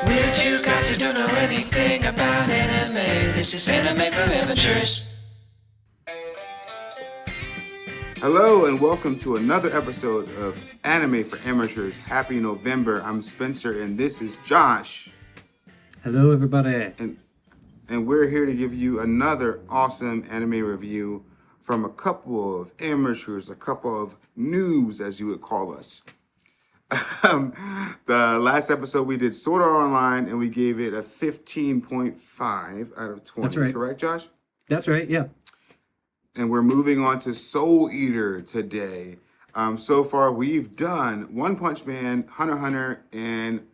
We're two guys who don't know anything about anime. This is Anime for Amateurs. Hello and welcome to another episode of Anime for Amateurs. Happy November. I'm Spencer and this is Josh. Hello, everybody. And we're here to give you another awesome anime review from a couple of amateurs, a couple of noobs, as you would call us. The last episode we did Sword Art Online and we gave it a 15.5 out of 20. That's right. Correct, Josh? That's right, yeah. And we're moving on to Soul Eater today. So far, we've done One Punch Man, Hunter x Hunter, and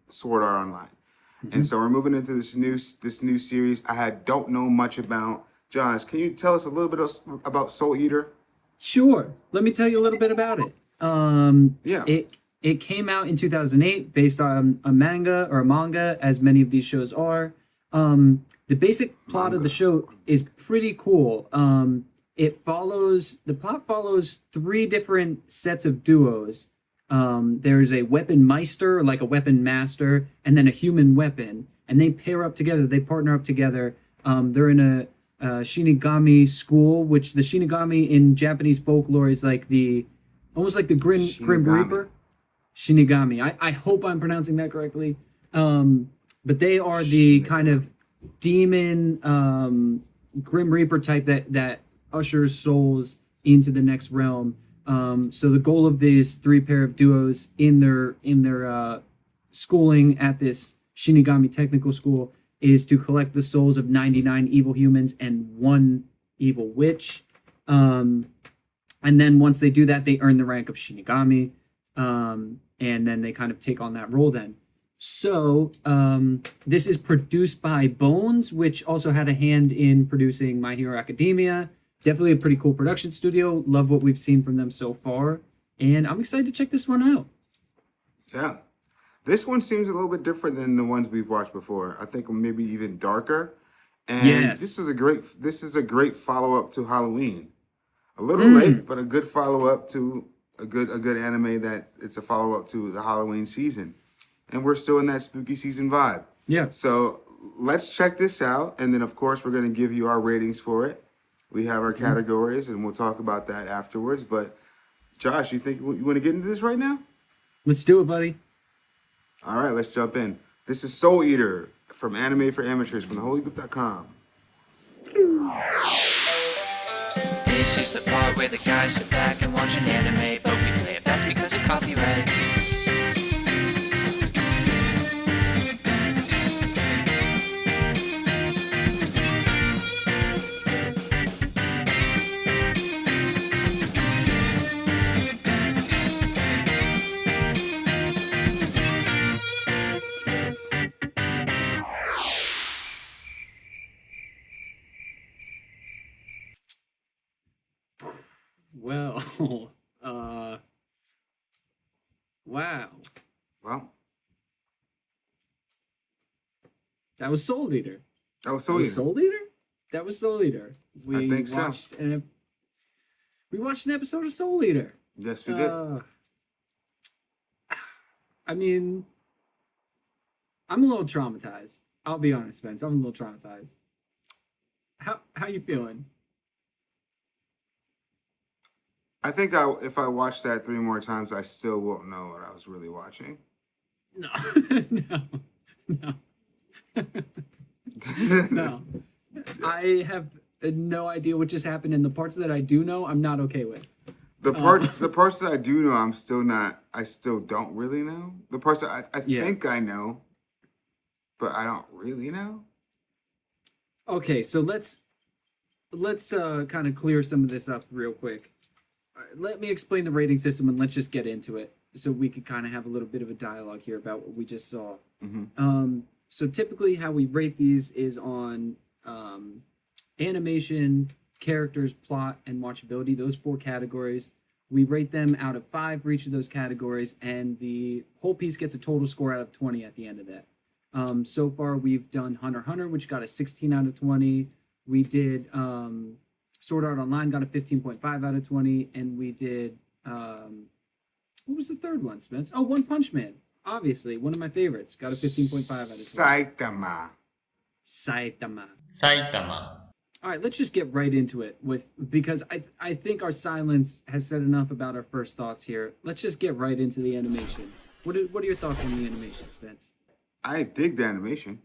Sword Art Online. Mm-hmm. And so we're moving into this new series I don't know much about. Josh, can you tell us a little bit about Soul Eater? Sure. Let me tell you a little bit about it. Yeah. It came out in 2008 based on a manga, as many of these shows are. The basic plot of the show is pretty cool. The plot follows three different sets of duos. There's a weapon meister, like a weapon master, and then a human weapon, and they pair up together. They partner up together. They're in a Shinigami school, which the Shinigami in Japanese folklore is like almost like the Grim Reaper. Shinigami. I hope I'm pronouncing that correctly. But they are the kind of demon Grim Reaper type that ushers souls into the next realm. So the goal of these three pair of duos in their schooling at this Shinigami technical school is to collect the souls of 99 evil humans and one evil witch. And then once they do that, they earn the rank of Shinigami. And then they kind of take on that role then. So this is produced by Bones, which also had a hand in producing My Hero Academia. Definitely a pretty cool production studio. Love what we've seen from them so far. And I'm excited to check this one out. Yeah. This one seems a little bit different than the ones we've watched before. I think maybe even darker. And yes. This is a great follow-up to Halloween. A little late, but a good follow-up to a good anime that it's a follow-up to the Halloween season. And we're still in that spooky season vibe. Yeah. So let's check this out. And then, of course, we're going to give you our ratings for it. We have our categories, and we'll talk about that afterwards. But, Josh, you think you want to get into this right now? Let's do it, buddy. All right, let's jump in. This is Soul Eater from Anime for Amateurs from theholygoof.com. This is the part where the guys sit back and watch an anime, but we play it fast because of copyright. Well, wow. Well, That was Soul Eater. that was Soul Eater. That was Soul Eater. I think so. We watched an episode of Soul Eater. Yes, we did. I mean, I'm a little traumatized. I'll be honest, Spence. I'm a little traumatized. How you feeling? I think if I watch that 3 more times, I still won't know what I was really watching. No, no. No. I have no idea what just happened, and the parts that I do know, I'm not okay with. The parts that I do know, I still don't really know. The parts that I think I know, but I don't really know. Okay, so let's kind of clear some of this up real quick. Let me explain the rating system and let's just get into it so we could kind of have a little bit of a dialogue here about what we just saw. So typically how we rate these is on animation, characters, plot, and watchability. Those 4 categories. We rate them out of 5 for each of those categories, and the whole piece gets a total score out of 20 at the end of that. So far, we've done Hunter x Hunter, which got a 16 out of 20. We did Sword Art Online, got a 15.5 out of 20. And we did, what was the third one, Spence? Oh, One Punch Man. Obviously, one of my favorites. Got a 15.5 out of 20. Saitama. Saitama. Saitama. All right, let's just get right into it because I think our silence has said enough about our first thoughts here. Let's just get right into the animation. What are your thoughts on the animation, Spence? I dig the animation.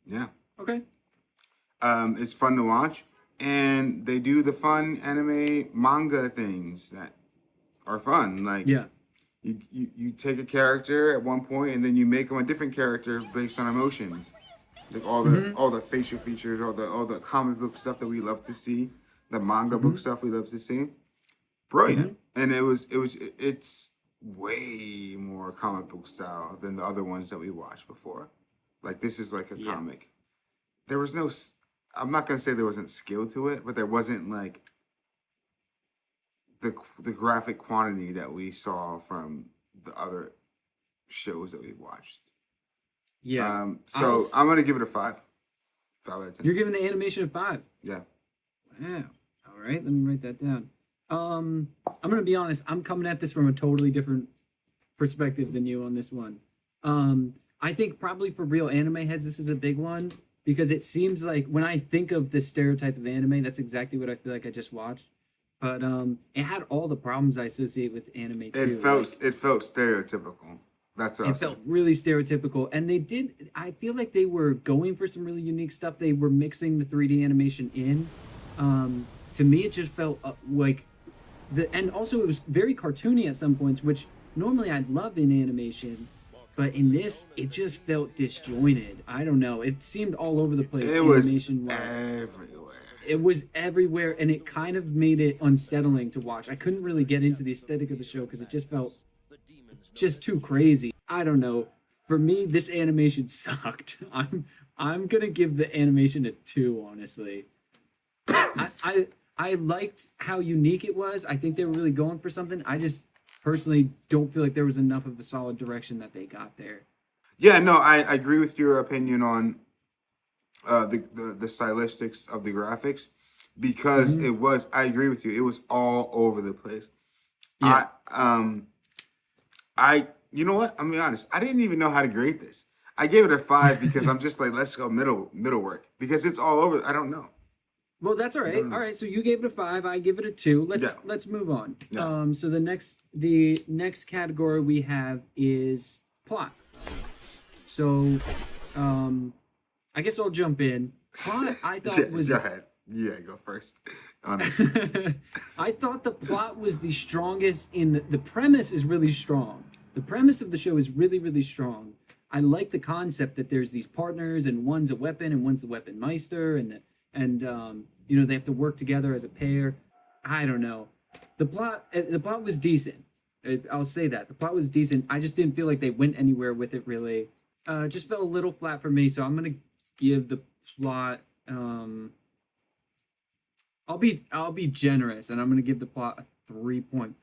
Yeah. Okay. It's fun to watch, and they do the fun anime manga things that are fun. Like Yeah. you take a character at one point, and then you make them a different character based on emotions. Like all the facial features, all the comic book stuff that we love to see, the manga book stuff we love to see. Brilliant, and it's way more comic book style than the other ones that we watched before. Like this is like a comic. There was no. I'm not gonna say there wasn't skill to it, but there wasn't like the graphic quantity that we saw from the other shows that we watched. Yeah. So I'm gonna give it a 5. 5 out of 10. You're giving the animation a 5. Yeah. Wow. All right, let me write that down. I'm gonna be honest. I'm coming at this from a totally different perspective than you on this one. I think probably for real anime heads, this is a big one because it seems like when I think of the stereotype of anime, that's exactly what I feel like I just watched. But it had all the problems I associate with anime too. It felt stereotypical. That's what It felt really stereotypical, and they did. I feel like they were going for some really unique stuff. They were mixing the 3D animation in. To me, it just felt like and also it was very cartoony at some points, which normally I'd love in animation, but in this, it just felt disjointed. I don't know. It seemed all over the place. It was Animation-wise. everywhere. It was everywhere, and it kind of made it unsettling to watch. I couldn't really get into the aesthetic of the show because it just felt just too crazy. I don't know. For me, this animation sucked. I'm gonna give the animation a 2, honestly. I liked how unique it was. I think they were really going for something. I just personally don't feel like there was enough of a solid direction that they got there. Yeah, no, I agree with your opinion on the stylistics of the graphics because it was. I agree with you. It was all over the place. Yeah. You know what? I'm gonna be honest. I didn't even know how to grade this. I gave it a 5 because I'm just like, let's go middle work because it's all over. I don't know. Well, that's all right. All right, so you gave it a 5. I give it a 2. Let's move on. Yeah. So the next category we have is plot. So, I guess I'll jump in. Plot, I thought was. Go ahead. Yeah, go first. Honestly. I thought the plot was the strongest. The premise is really strong. The premise of the show is really, really strong. I like the concept that there's these partners and one's a weapon and one's the weapon meister and they have to work together as a pair. I don't know. The plot was decent. I'll say that. The plot was decent. I just didn't feel like they went anywhere with it really. Just felt a little flat for me, so I'm going to give the plot I'll be generous and I'm going to give the plot a 3.5.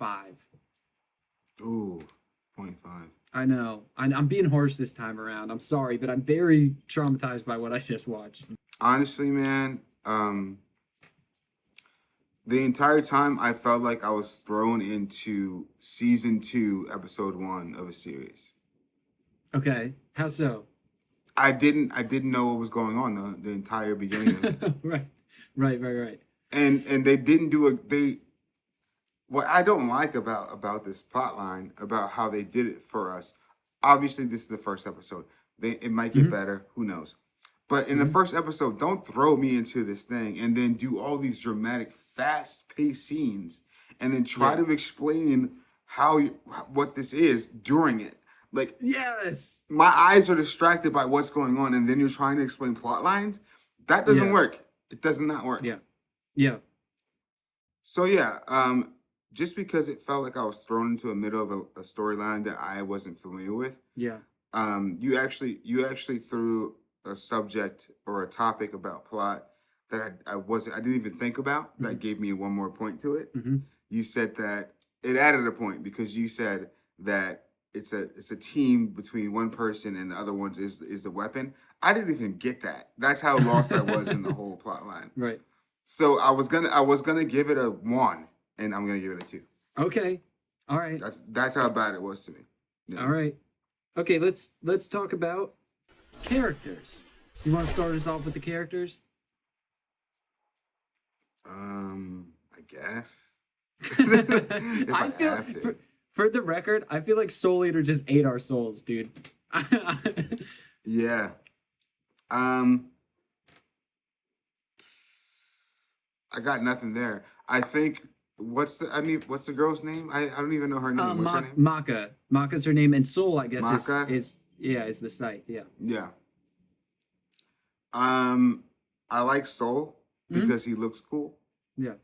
Ooh, 0.5. I know. I'm being harsh this time around. I'm sorry, but I'm very traumatized by what I just watched. Honestly, man, the entire time I felt like I was thrown into season 2, episode 1 of a series. Okay, how so? I didn't know what was going on the entire beginning of it. Right. And they didn't do what I don't like about this plot line, about how they did it for us. Obviously, this is the first episode. It might get better. Who knows? But in the first episode, don't throw me into this thing and then do all these dramatic, fast-paced scenes and then try to explain what this is during it. Like, yes, my eyes are distracted by what's going on, and then you're trying to explain plot lines. That doesn't work. It does not work. Yeah. So yeah, just because it felt like I was thrown into the middle of a storyline that I wasn't familiar with. Yeah. You actually threw a subject or a topic about plot that I didn't even think about. That gave me one more point to it. You said that it added a point because you said that it's a team between one person and the other one is the weapon. I didn't even get that. That's how lost I was in the whole plot line. Right. So I was gonna give it a 1, and I'm gonna give it a 2. Okay. All right. That's how bad it was to me. Yeah. All right. Okay, let's talk about characters. You want to start us off with the characters? I guess. If I I feel have to. for the record, I feel like Soul Eater just ate our souls, dude. Yeah. Um, I got nothing there. I think what's the girl's name? I don't even know her name. What's her name? Maka. Maka's her name, and Soul, I guess, Maka? is the scythe. Yeah. Yeah. Um, I like Soul because he looks cool Yeah.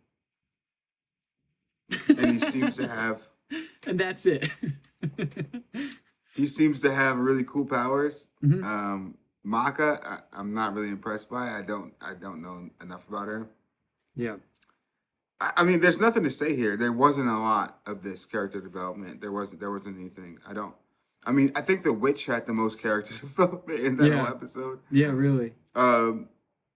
and he seems to have And that's it. really cool powers. Mhm. Maka, I'm not really impressed by. I don't know enough about her. Yeah. I mean, there's nothing to say here. There wasn't a lot of this character development. There wasn't anything. I mean, I think the witch had the most character development in that Yeah. whole episode. Yeah, really.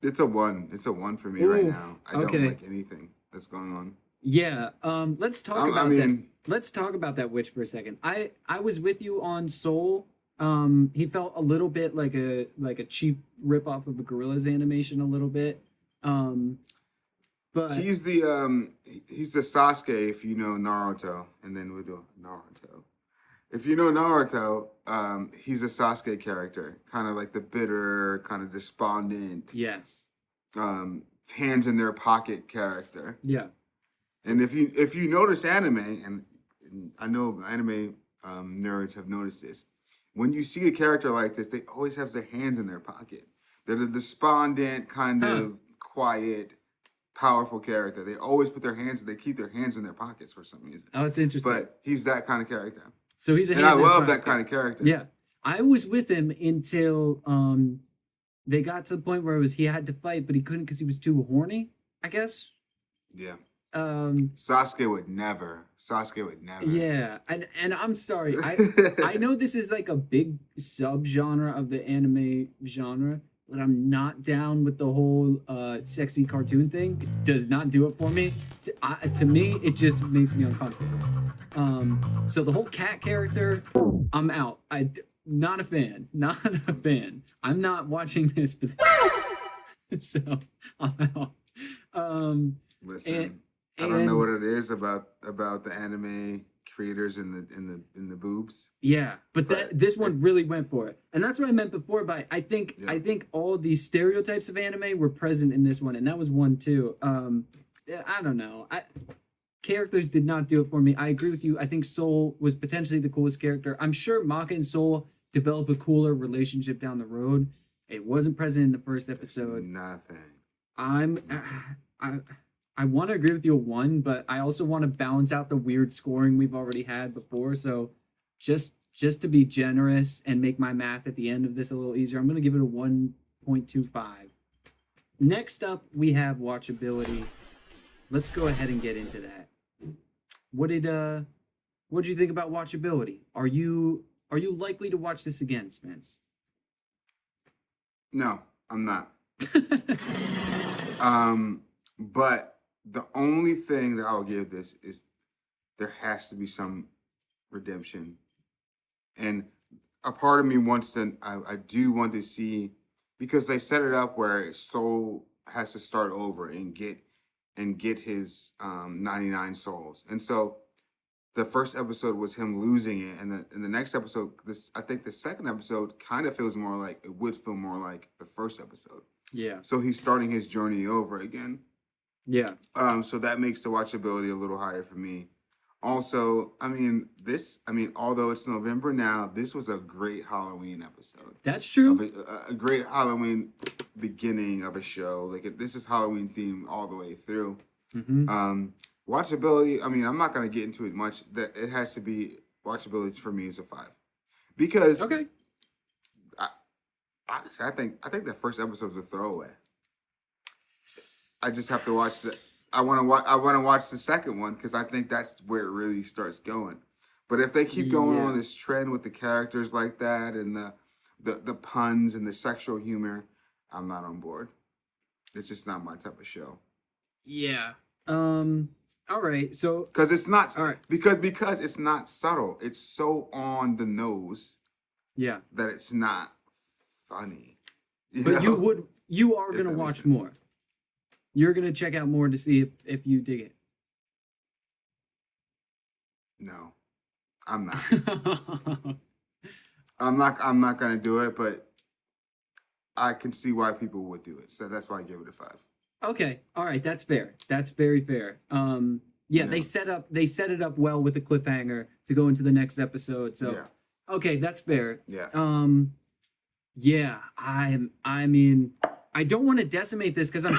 It's a one. It's a one for me right Ooh, now. I don't okay. like anything that's going on. Yeah. Let's talk I about that. mean- Let's talk about that witch for a second. I was with you on Soul. He felt a little bit like a cheap ripoff of a Gorillaz animation, a little bit. But He's the Sasuke if you know Naruto, and then we do Naruto. If you know Naruto, he's a Sasuke character, kind of like the bitter, kind of despondent, yes. hands in their pocket character. Yeah. And if you notice anime, and I know anime nerds have noticed this, when you see a character like this, they always have their hands in their pocket. They're the despondent, kind of quiet, powerful character. They always put their hands, they keep their hands in their pockets for some reason. Oh, it's interesting. But he's that kind of character. So he's a And I hands in love pockets that kind guy. of character. Yeah. I was with him until they got to the point where it was he had to fight, but he couldn't because he was too horny, I guess. Yeah. Um Sasuke would never. yeah, and I'm sorry. I know this is like a big subgenre of the anime genre, but I'm not down with the whole sexy cartoon thing. It does not do it for me. To me, it just makes me uncomfortable. So the whole cat character, I'm out. Not a fan. Not a fan. I'm not watching this for so I'm out. Listen, I and- don't know what it is about the anime creators in the boobs. Yeah, but But this one really went for it, and that's what I meant before. By I think all these stereotypes of anime were present in this one, and that was one too. I don't know. Characters did not do it for me. I agree with you. I think Soul was potentially the coolest character. I'm sure Maka and Soul develop a cooler relationship down the road. It wasn't present in the first episode. Nothing. I want to agree with you a one, but I also want to balance out the weird scoring we've already had before. So just to be generous and make my math at the end of this a little easier, I'm going to give it a 1.25. Next up, we have watchability. Let's go ahead and get into that. What did you think about watchability? Are you likely to watch this again, Spence? No, I'm not. But the only thing that I'll give this is there has to be some redemption. And a part of me wants to, I do want to see, because they set it up where Soul has to start over and get his 99 souls. And so the first episode was him losing it, and the next episode, I think the second episode kind of feels more like, it would feel more like the first episode. Yeah. So he's starting his journey over again. Yeah. So that makes the watchability a little higher for me. Also, although it's November now, this was a great Halloween episode. That's true. A great Halloween beginning of a show. Like this is Halloween theme all the way through. Mm-hmm. Watchability, I'm not gonna get into it much. That it has to be watchability for me is a 5. Because Okay. honestly, I think the first episode is a throwaway. I just have to watch I want to watch the second one because I think that's where it really starts going. But if they keep going on this trend with the characters like that and the puns and the sexual humor, I'm not on board. It's just not my type of show. Yeah. All right. So Because it's not all right. because it's not subtle. It's so on the nose Yeah. that it's not funny. But you are If gonna that makes watch sense. more. You're gonna check out more to see if you dig No, I'm not. it. I'm not gonna do it, but I can see why people would do it. So that's why I give it a 5. Okay, all right, that's fair. That's very fair. Yeah, Yeah. they set it up well with the cliffhanger to go into the next episode. So, Yeah. okay, that's fair. Yeah. Yeah, I mean, I don't want to decimate this because I'm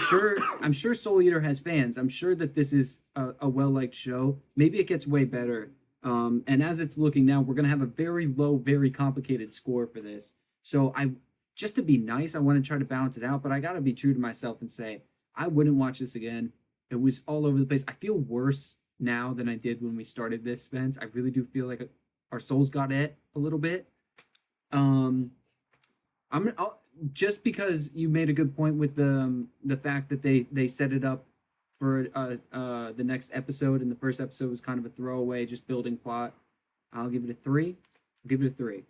sure Soul Eater has fans. I'm sure that this is a well liked show. Maybe it gets way better. And as it's looking now, we're gonna have a very low, very complicated score for this. So just to be nice, I want to try to balance it out, but I gotta be true to myself and say I wouldn't watch this again. It was all over the place. I feel worse now than I did when we started this, Spence. I really do feel like our souls got it a little bit. Just because you made a good point with the fact that they set it up for the next episode, and the first episode was kind of a throwaway, just building plot. I'll give it a 3. I'll give it a 3.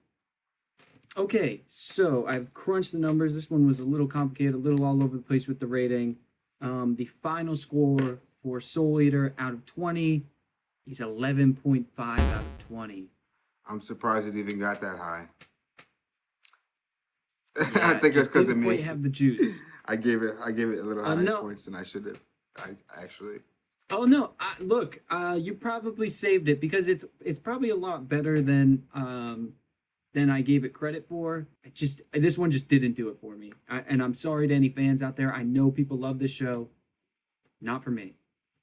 Okay, so I've crunched the numbers. This one was a little complicated, a little all over the place with the rating. The final score for Soul Eater out of 20 is 11.5 out of 20. I'm surprised it even got that high. Yeah, I think that's because of didn't me. quite have the juice. I gave it a little higher no. points than I should have. I actually. Oh no! Look, you probably saved it because it's probably a lot better than I gave it credit for. This one just didn't do it for me, and I'm sorry to any fans out there. I know people love this show, not for me.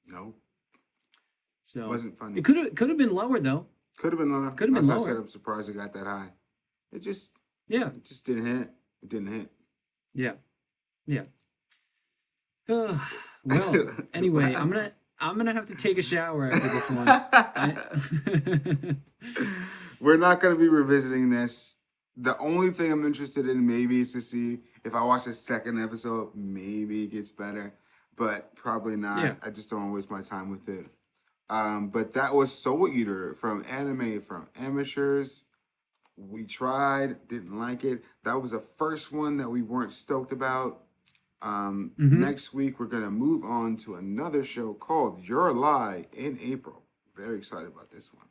No. So It wasn't funny. It could have been lower though. Could have been lower. Could have been As I lower. said, I'm surprised it got that high. It just didn't hit. It didn't hit. Yeah. Well, anyway, I'm gonna have to take a shower after this one. We're not going to be revisiting this. The only thing I'm interested in maybe is to see if I watch a second episode, maybe it gets better, but probably not. Yeah. I just don't want to waste my time with it. But that was Soul Eater from Anime from Amateurs. We tried, didn't like it. That was the first one that we weren't stoked about. Next week, we're going to move on to another show called Your Lie in April. Very excited about this one.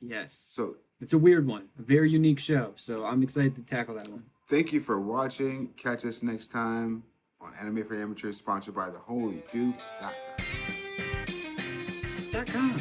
Yes. So It's a weird one, a very unique show. So I'm excited to tackle that one. thank you for watching. Catch us next time on Anime for Amateurs, sponsored by the Holy Goof.com. .com.